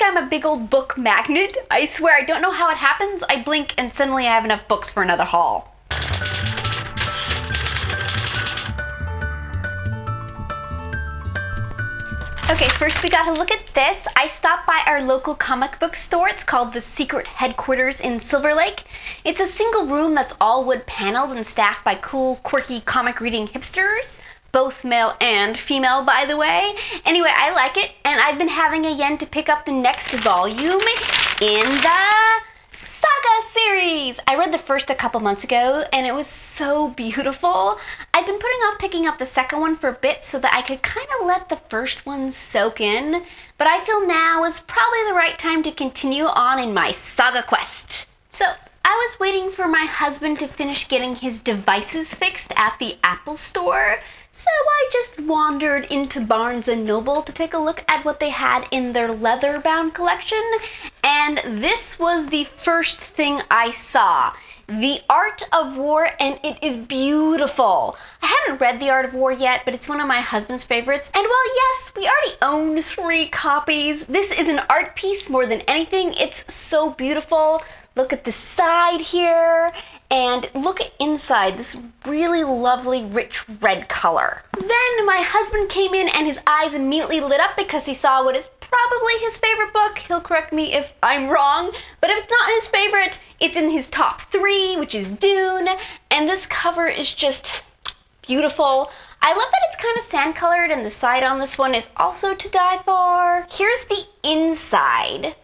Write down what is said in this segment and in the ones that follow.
I'm a big old book magnet. I swear, I don't know how it happens. I blink and suddenly I have enough books for another haul. Okay, first we gotta look at this. I stopped by our local comic book store. It's called the Secret Headquarters in Silver Lake. It's a single room that's all wood paneled and staffed by cool, quirky comic reading hipsters. Both male and female, by the way. Anyway, I like it, and I've been having a yen to pick up the next volume in the Saga series. I read the first a couple months ago, and it was so beautiful. I've been putting off picking up the second one for a bit so that I could kind of let the first one soak in, but I feel now is probably the right time to continue on in my Saga quest. So, I was waiting for my husband to finish getting his devices fixed at the Apple store, so I just wandered into Barnes & Noble to take a look at what they had in their leather-bound collection, and this was the first thing I saw. The Art of War, and it is beautiful. I haven't read The Art of War yet, but it's one of my husband's favorites. And while yes, we already own 3 copies, this is an art piece more than anything. It's so beautiful. Look at the side here, and look at inside, this really lovely rich red color. Then my husband came in and his eyes immediately lit up because he saw what is probably his favorite book. He'll correct me if I'm wrong, but if it's not his favorite, it's in his top 3, which is Dune, and this cover is just beautiful. I love that it's kind of sand colored, and the side on this one is also to die for. Here's the inside.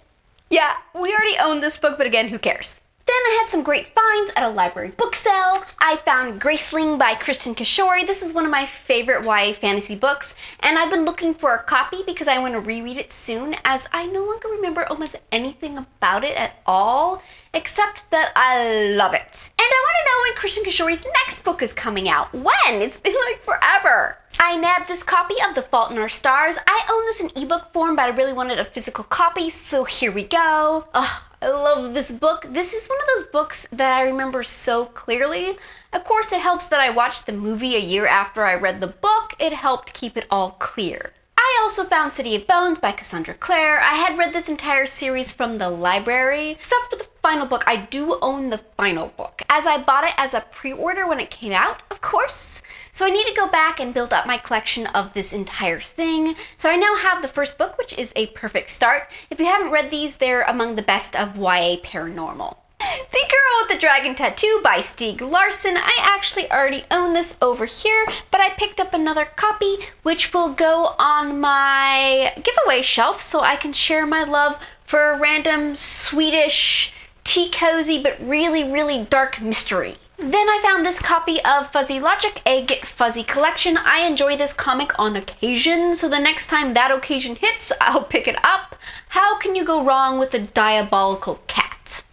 Yeah, we already own this book, but again, who cares? Then I had some great finds at a library book sale. I found Graceling by Kristen Kishori. This is one of my favorite YA fantasy books, and I've been looking for a copy because I want to reread it soon, as I no longer remember almost anything about it at all, except that I love it. And I want to know when Kristen Kishori's next book is coming out. When? It's been like forever. I nabbed this copy of The Fault in Our Stars. I own this in ebook form, but I really wanted a physical copy, so here we go. Ugh, I love this book. This is one of those books that I remember so clearly. Of course, it helps that I watched the movie a year after I read the book. It helped keep it all clear. I also found City of Bones by Cassandra Clare. I had read this entire series from the library, except for the final book. I do own the final book, as I bought it as a pre-order when it came out, of course. So I need to go back and build up my collection of this entire thing. So I now have the first book, which is a perfect start. If you haven't read these, they're among the best of YA paranormal. The Girl with the Dragon Tattoo by Stieg Larsson. I actually already own this over here, but I picked up another copy, which will go on my giveaway shelf so I can share my love for a random Swedish tea cozy but really, really dark mystery. Then I found this copy of Fuzzy Logic, a Get Fuzzy collection. I enjoy this comic on occasion, so the next time that occasion hits, I'll pick it up. How can you go wrong with a diabolical cat?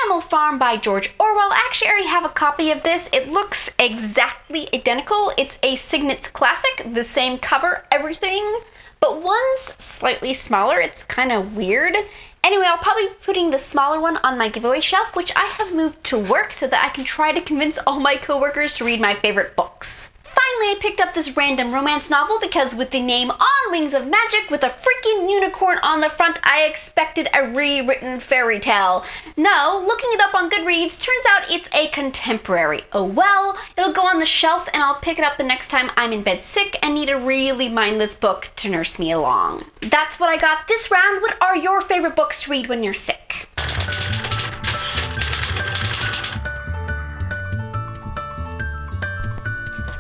Animal Farm by George Orwell. I actually already have a copy of this. It looks exactly identical. It's a Signet's classic, the same cover, everything, but one's slightly smaller. It's kind of weird. Anyway, I'll probably be putting the smaller one on my giveaway shelf, which I have moved to work so that I can try to convince all my coworkers to read my favorite books. Finally, I picked up this random romance novel because with the name On Wings of Magic with a freaking unicorn on the front, I expected a rewritten fairy tale. No, looking it up on Goodreads, turns out it's a contemporary. Oh well, it'll go on the shelf and I'll pick it up the next time I'm in bed sick and need a really mindless book to nurse me along. That's what I got this round. What are your favorite books to read when you're sick?